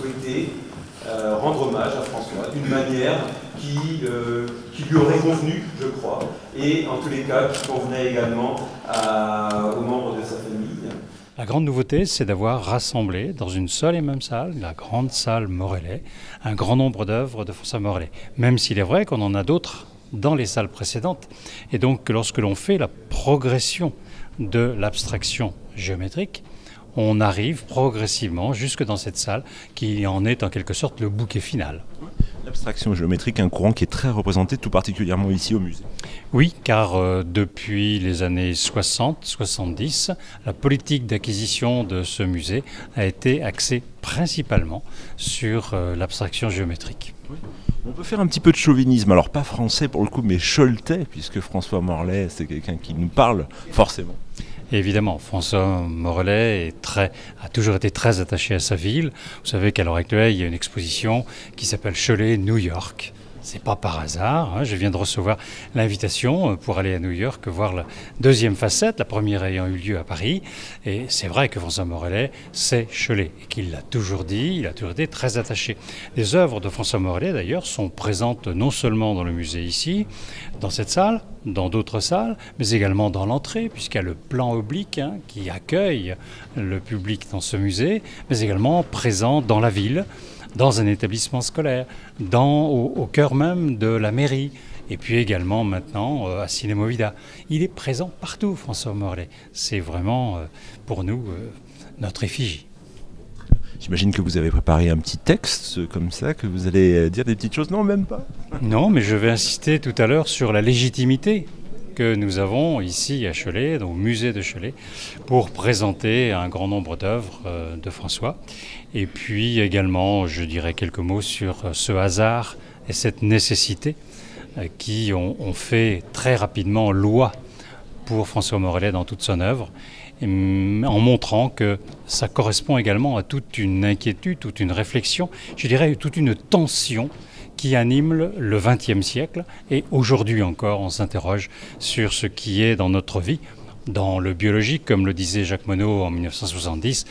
souhaité rendre hommage à François d'une manière qui lui aurait convenu, je crois, et en tous les cas qui convenait également aux membres de sa famille. La grande nouveauté, c'est d'avoir rassemblé dans une seule et même salle, la grande salle Morellet, un grand nombre d'œuvres de François Morellet. Même s'il est vrai qu'on en a d'autres dans les salles précédentes. Et donc, lorsque l'on fait la progression de l'abstraction géométrique, on arrive progressivement jusque dans cette salle qui en est en quelque sorte le bouquet final. L'abstraction géométrique, un courant qui est très représenté tout particulièrement ici au musée. Oui, car depuis les années 60-70, la politique d'acquisition de ce musée a été axée principalement sur l'abstraction géométrique. Oui. On peut faire un petit peu de chauvinisme, alors pas français pour le coup, mais choletais, puisque François Morellet, c'est quelqu'un qui nous parle forcément. Et évidemment, François Morellet a toujours été très attaché à sa ville. Vous savez qu'à l'heure actuelle, il y a une exposition qui s'appelle Cholet New York. C'est pas par hasard, hein. Je viens de recevoir l'invitation pour aller à New York voir la deuxième facette, la première ayant eu lieu à Paris. Et c'est vrai que François Morellet, c'est Cholet, et qu'il l'a toujours dit, il a toujours été très attaché. Les œuvres de François Morellet, d'ailleurs, sont présentes non seulement dans le musée ici, dans cette salle, dans d'autres salles, mais également dans l'entrée, puisqu'il y a le plan oblique qui accueille le public dans ce musée, mais également présent dans la ville, dans un établissement scolaire, au cœur même de la mairie, et puis également maintenant à Ciné-Movida. Il est présent partout, François Morellet. C'est vraiment pour nous notre effigie. J'imagine que vous avez préparé un petit texte comme ça, que vous allez dire des petites choses. Non, même pas. Non, mais je vais insister tout à l'heure sur la légitimité que nous avons ici à Cholet, au musée de Cholet, pour présenter un grand nombre d'œuvres de François. Et puis également, je dirais quelques mots sur ce hasard et cette nécessité qui ont fait très rapidement loi pour François Morellet dans toute son œuvre, en montrant que ça correspond également à toute une inquiétude, toute une réflexion, je dirais toute une tension qui anime le XXe siècle. Et aujourd'hui encore, on s'interroge sur ce qui est dans notre vie, dans le biologique, comme le disait Jacques Monod en 1970,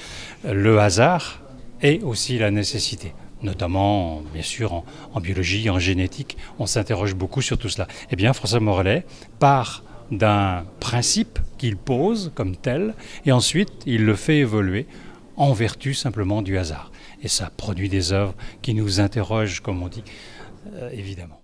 le hasard et aussi la nécessité. Notamment, bien sûr, en biologie, en génétique, on s'interroge beaucoup sur tout cela. Eh bien, François Morellet part d'un principe qu'il pose comme tel, et ensuite il le fait évoluer en vertu simplement du hasard. Et ça produit des œuvres qui nous interrogent, comme on dit, évidemment.